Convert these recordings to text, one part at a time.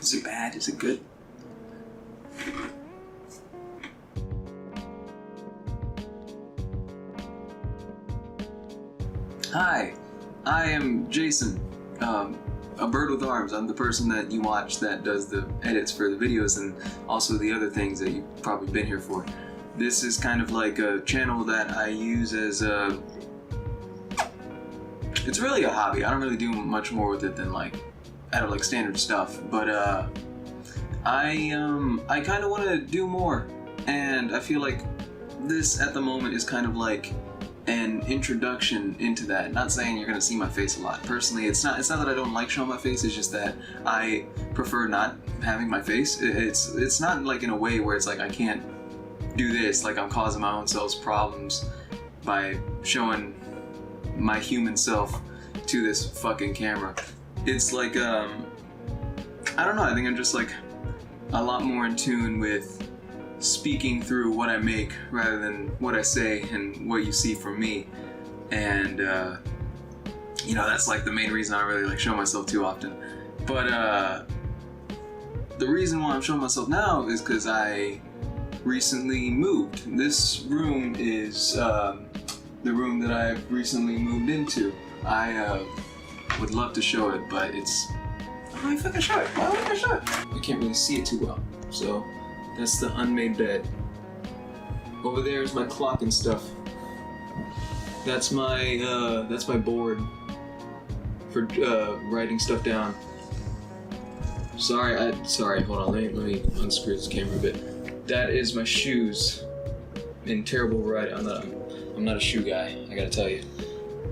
Is it bad? Is it good? Hi, I am Jason, a bird with arms. I'm the person that you watch that does the edits for the videos and also the other things that you've probably been here for. This is kind of like a channel that I use as a... It's really a hobby. I don't really do much more with it than like standard stuff, but I kind of want to do more, and I feel like this at the moment is kind of like an introduction into that. Not saying you're gonna see my face a lot. Personally, it's not that I don't like showing my face, it's just that I prefer not having my face. It's not like in a way where it's like I can't do this, like I'm causing my own self's problems by showing my human self to this fucking camera. It's like, I don't know, I think I'm just like a lot more in tune with speaking through what I make rather than what I say and what you see from me. And, you know, that's like the main reason I don't really like show myself too often. But, the reason why I'm showing myself now is because I recently moved. This room is, the room that I've recently moved into. I, would love to show it, but it's... Why would I fucking show it? Why would I show it? I can't really see it too well, so that's the unmade bed. Over there is my clock and stuff. That's my board for writing stuff down. Sorry, hold on, let me unscrew this camera a bit. That is my shoes in terrible variety. I'm not a shoe guy, I gotta tell you.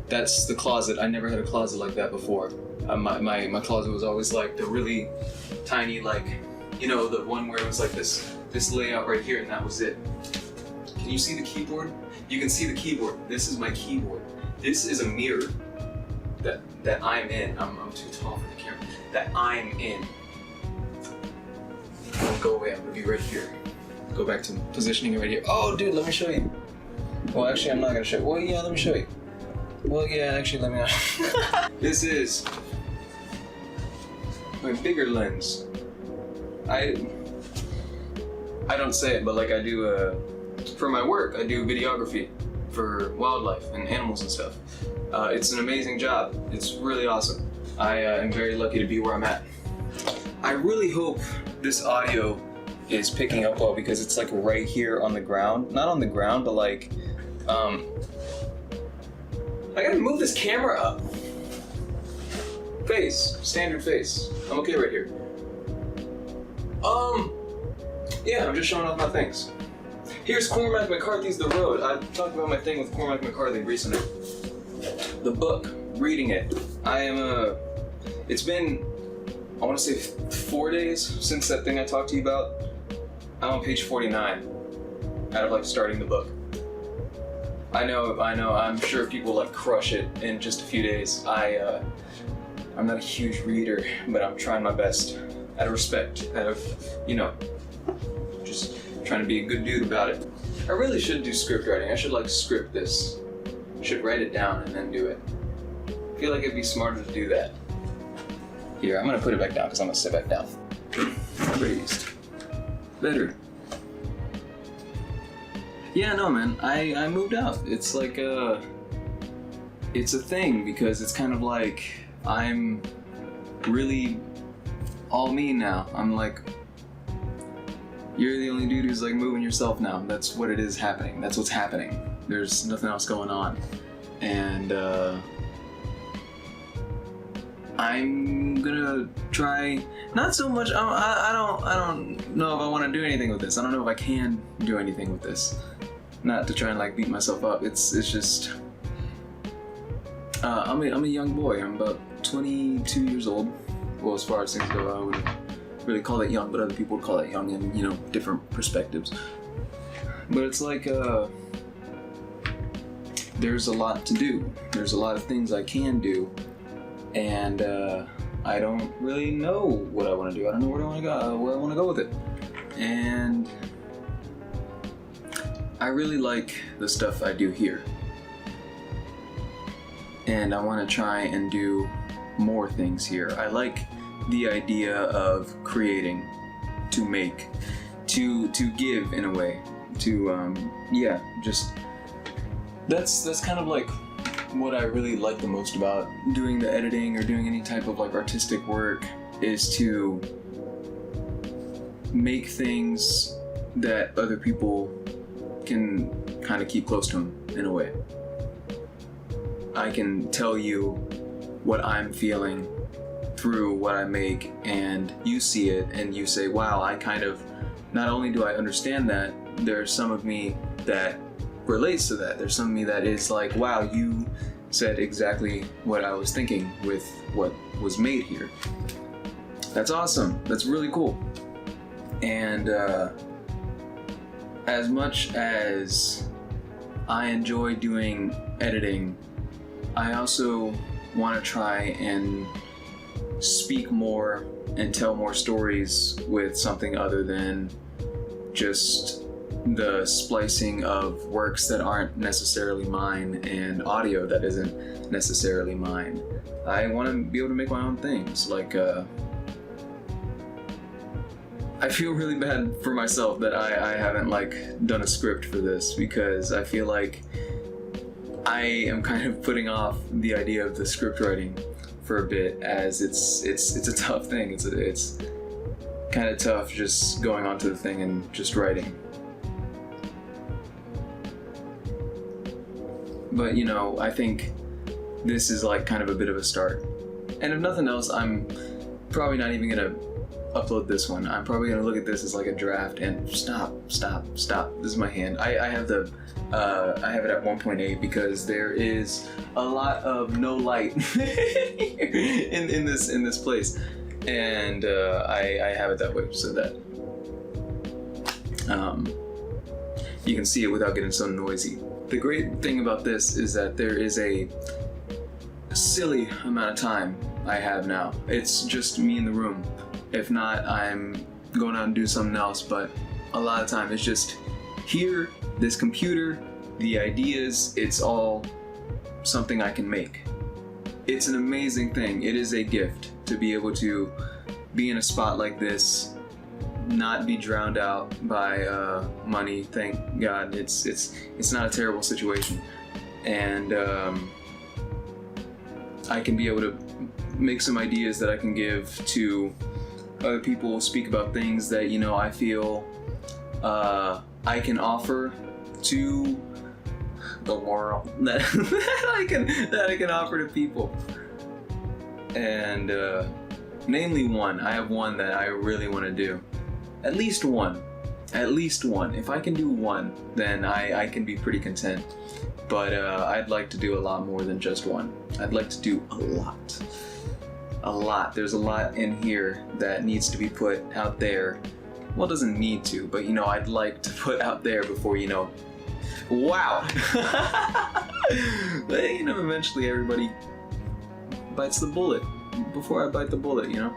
That's the closet. I never had a closet like that before. My closet was always like the really tiny, like, you know, the one where it was like this layout right here, and that was it. Can you see the keyboard? You can see the keyboard. This is my keyboard. This is a mirror that I'm in. I'm too tall for the camera. That I'm in. Go away, I'm gonna be right here. Go back to positioning it right here. Oh, dude, let me show you. Well, actually, I'm not gonna show you. Well, yeah, let me show you. Well, yeah, actually, let me... This is my bigger lens. I don't say it, but like I do, for my work, I do videography for wildlife and animals and stuff. It's an amazing job. It's really awesome. I am very lucky to be where I'm at. I really hope this audio is picking up well because it's like right here on the ground. Not on the ground, but like, I gotta move this camera up. Face, standard face. I'm okay right here. Yeah, I'm just showing off my things. Here's Cormac McCarthy's The Road. I talked about my thing with Cormac McCarthy recently. The book, reading it. It's been, I wanna say 4 days since that thing I talked to you about. I'm on page 49 out of like starting the book. I know, I'm sure people like crush it in just a few days. I'm not a huge reader, but I'm trying my best out of respect, out of, you know, just trying to be a good dude about it. I really should do script writing. I should like script this. I should write it down and then do it. I feel like it'd be smarter to do that. Here, I'm gonna put it back down because I'm gonna sit back down. Raised. Better. Yeah, no, man, I moved out. It's like it's a thing because it's kind of like I'm really all me now. I'm like, you're the only dude who's like moving yourself now. That's what it is happening. That's what's happening. There's nothing else going on. And I'm gonna try, not so much, I don't know if I want to do anything with this. I don't know if I can do anything with this. Not to try and like beat myself up. It's just, I'm a young boy. I'm about 22 years old. Well, as far as things go, I wouldn't really call that young, but other people would call that young in, you know, different perspectives. But it's like, there's a lot to do. There's a lot of things I can do, and I don't really know what I want to do. I don't know where I want to go with it. And I really like the stuff I do here. And I want to try and do more things here. I like the idea of creating, to make, to give in a way, to just that's kind of like what I really like the most about doing the editing or doing any type of like artistic work, is to make things that other people can kind of keep close to them in a way. I can tell you what I'm feeling through what I make, and you see it and you say, wow, I kind of, not only do I understand that, there's some of me that relates to that. There's some of me that is like, wow, you said exactly what I was thinking with what was made here. That's awesome. That's really cool. And as much as I enjoy doing editing, I also want to try and speak more and tell more stories with something other than just the splicing of works that aren't necessarily mine and audio that isn't necessarily mine. I want to be able to make my own things. Like, I feel really bad for myself that I haven't like done a script for this, because I feel like I am kind of putting off the idea of the script writing for a bit, as it's a tough thing. It's kind of tough just going onto the thing and just writing. But you know, I think this is like kind of a bit of a start. And if nothing else, I'm probably not even gonna upload this one. I'm probably gonna look at this as like a draft and stop. This is my hand. I have it at 1.8 because there is a lot of no light in this place, and I have it that way so that you can see it without getting so noisy. The great thing about this is that there is a silly amount of time I have now. It's just me in the room. If not, I'm going out and do something else, but a lot of time it's just here, this computer, the ideas, it's all something I can make. It's an amazing thing. It is a gift to be able to be in a spot like this, not be drowned out by money. Thank God, it's not a terrible situation, and I can be able to make some ideas that I can give to other people, speak about things that, you know, I feel I can offer to the world, that I can offer to people. And namely one, I have one that I really want to do. At least one. If I can do one, then I can be pretty content. But I'd like to do a lot more than just one. I'd like to do a lot. There's a lot in here that needs to be put out there. Well, it doesn't need to, but you know, I'd like to put out there before, you know, wow. But you know, eventually everybody bites the bullet. Before I bite the bullet, you know.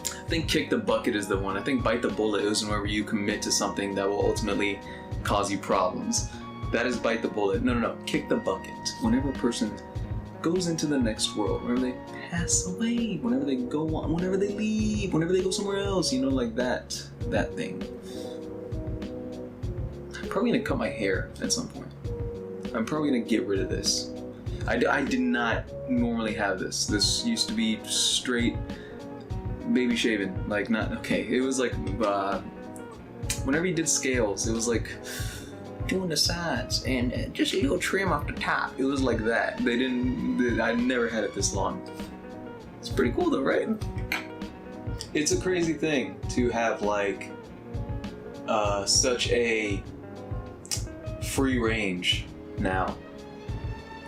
I think kick the bucket is the one. I think bite the bullet is whenever you commit to something that will ultimately cause you problems. That is bite the bullet. No. Kick the bucket. Whenever a person goes into the next world, whenever they pass away, whenever they go on, whenever they leave, whenever they go somewhere else, you know, like that thing. I'm probably gonna cut my hair at some point. I'm probably gonna get rid of this. I did not normally have this. This used to be straight baby shaven, like not, okay, it was like, whenever you did scales, it was like doing the sides and just a little trim off the top. It was like that. I never had it this long. It's pretty cool though, right? It's a crazy thing to have like such a free range now.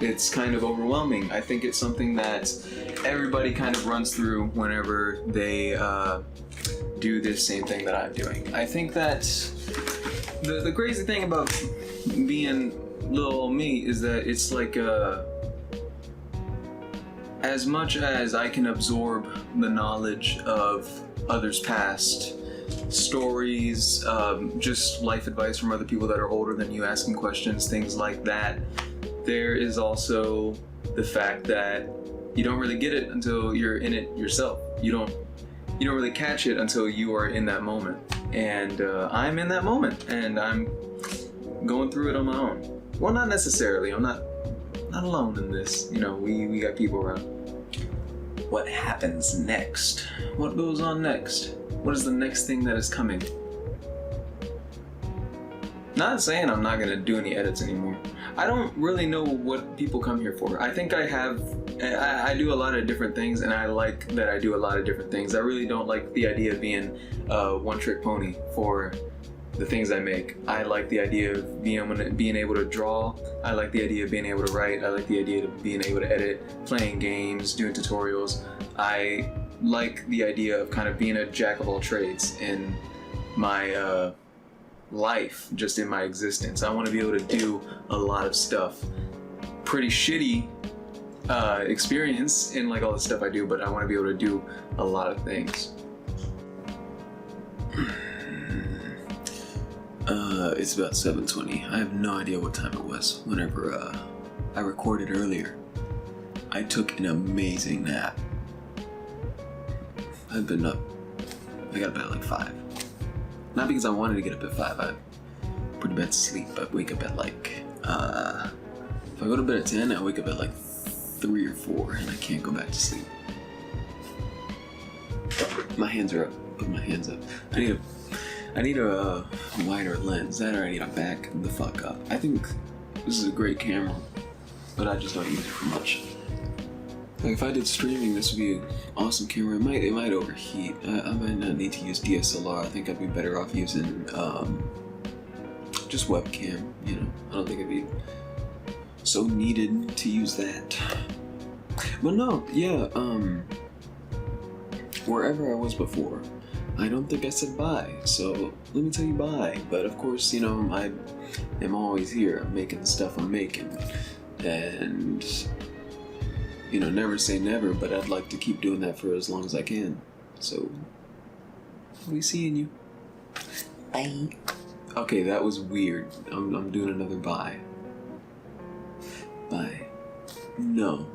It's kind of overwhelming. I think it's something that everybody kind of runs through whenever they do this same thing that I'm doing. I think that the crazy thing about being little me is that it's like as much as I can absorb the knowledge of others' past, stories, just life advice from other people that are older than you, asking questions, things like that, there is also the fact that You don't really get it until you're in it yourself. You don't really catch it until you are in that moment. And I'm in that moment, and I'm going through it on my own. Well, not necessarily. I'm not alone in this. You know, we got people around. What happens next? What goes on next? What is the next thing that is coming? Not saying I'm not gonna do any edits anymore. I don't really know what people come here for. I think I do a lot of different things, and I like that I do a lot of different things. I really don't like the idea of being a one-trick pony for the things I make. I like the idea of being able to draw. I like the idea of being able to write. I like the idea of being able to edit, playing games, doing tutorials. I like the idea of kind of being a jack of all trades in my life, just in my existence. I want to be able to do a lot of stuff. Pretty shitty experience in like all the stuff I do, but I want to be able to do a lot of things. It's about 7:20. I have no idea what time it was whenever I recorded earlier. I took an amazing nap. I've been up. I got up at like 5. Not because I wanted to get up at 5. I put to bed to sleep. I wake up at like if I go to bed at 10, I wake up at like 3 or 4, and I can't go back to sleep. My hands are up. Put my hands up. I need a wider lens. That, or I need to back the fuck up. I think this is a great camera, but I just don't use it for much. Like if I did streaming, this would be an awesome camera. It might overheat. I might not need to use DSLR. I think I'd be better off using just webcam. You know, I don't think it'd be so needed to use that. But no, yeah. Wherever I was before, I don't think I said bye, so let me tell you bye. But of course, you know, I am always here. I'm making the stuff I'm making, and you know, never say never, but I'd like to keep doing that for as long as I can. So, I'll be seeing you. Bye. Okay, that was weird. I'm doing another bye. Bye. No,